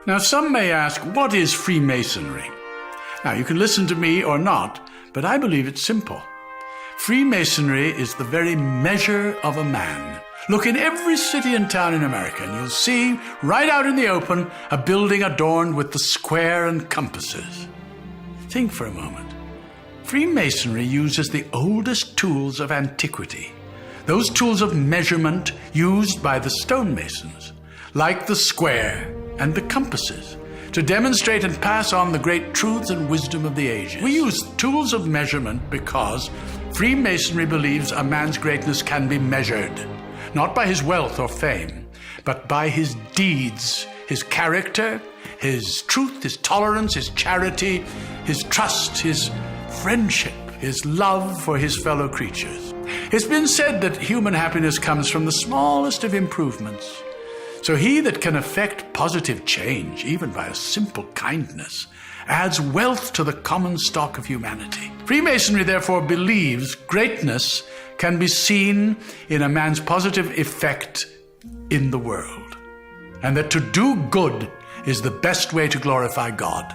Now, some may ask, what is Freemasonry? Now, you can listen to me or not, but I believe it's simple. Freemasonry is the very measure of a man. Look in every city and town in America, and you'll see, right out in the open, a building adorned with the square and compasses. Think for a moment. Freemasonry uses the oldest tools of antiquity, those tools of measurement used by the stonemasons, like the square and the compasses, to demonstrate and pass on the great truths and wisdom of the ages. We use tools of measurement because Freemasonry believes a man's greatness can be measured, not by his wealth or fame, but by his deeds, his character, his truth, his tolerance, his charity, his trust, his friendship, his love for his fellow creatures. It's been said that human happiness comes from the smallest of improvements. So he that can effect positive change, even by a simple kindness, adds wealth to the common stock of humanity. Freemasonry therefore believes greatness can be seen in a man's positive effect in the world, and that to do good is the best way to glorify God.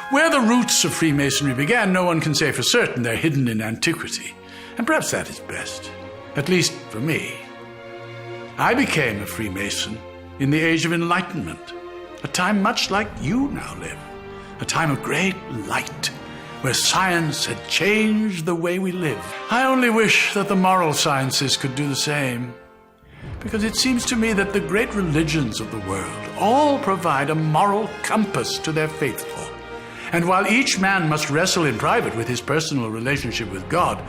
Where the roots of Freemasonry began, no one can say for certain. They're hidden in antiquity, and perhaps that is best, at least for me. I became a Freemason in the Age of Enlightenment, a time much like you now live, a time of great light, where science had changed the way we live. I only wish that the moral sciences could do the same, because it seems to me that the great religions of the world all provide a moral compass to their faithful. And while each man must wrestle in private with his personal relationship with God,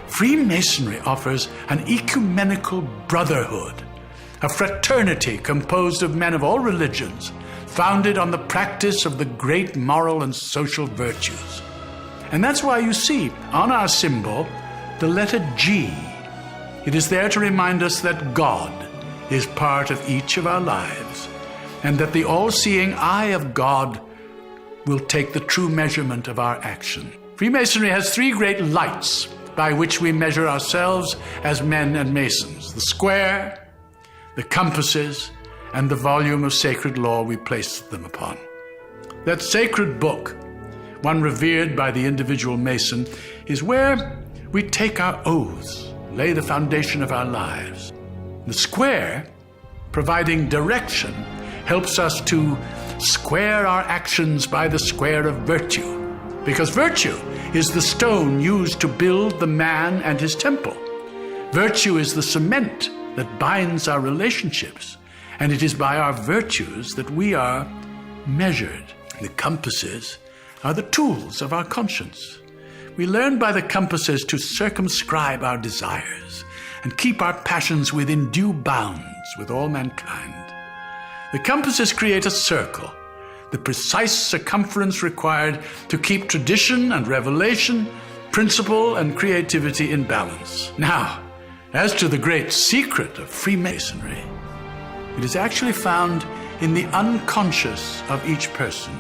Freemasonry offers an ecumenical brotherhood, a fraternity composed of men of all religions, founded on the practice of the great moral and social virtues. And that's why you see on our symbol the letter G. It is there to remind us that God is part of each of our lives, and that the all-seeing eye of God will take the true measurement of our action. Freemasonry has three great lights by which we measure ourselves as men and masons: the square, the compasses, and the volume of sacred law we place them upon. That sacred book, one revered by the individual mason, is where we take our oaths, lay the foundation of our lives. The square, providing direction, helps us to square our actions by the square of virtue, because virtue is the stone used to build the man and his temple. Virtue is the cement that binds our relationships, and it is by our virtues that we are measured. The compasses are the tools of our conscience. We learn by the compasses to circumscribe our desires and keep our passions within due bounds with all mankind. The compasses create a circle, the precise circumference required to keep tradition and revelation, principle and creativity in balance. Now, as to the great secret of Freemasonry, it is actually found in the unconscious of each person.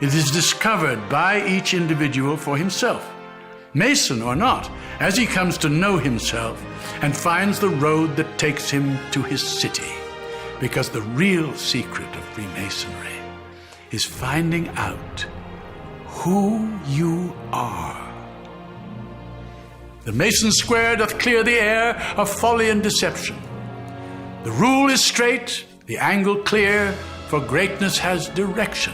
It is discovered by each individual for himself, Mason or not, as he comes to know himself and finds the road that takes him to his city. Because the real secret of Freemasonry is finding out who you are. The Mason's square doth clear the air of folly and deception. The rule is straight, the angle clear, for greatness has direction.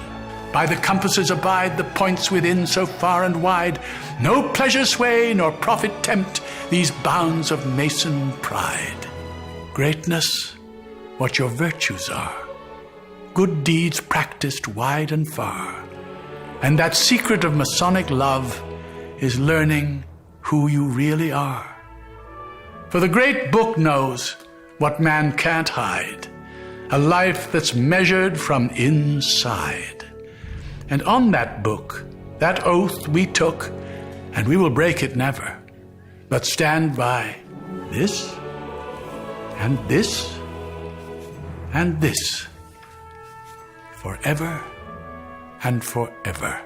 By the compasses abide the points within so far and wide. No pleasure sway nor profit tempt these bounds of Mason pride. Greatness, what your virtues are, good deeds practiced wide and far. And that secret of Masonic love is learning who you really are. For the great book knows what man can't hide, a life that's measured from inside. And on that book, that oath we took, and we will break it never, but stand by this, and this, and this, forever and forever.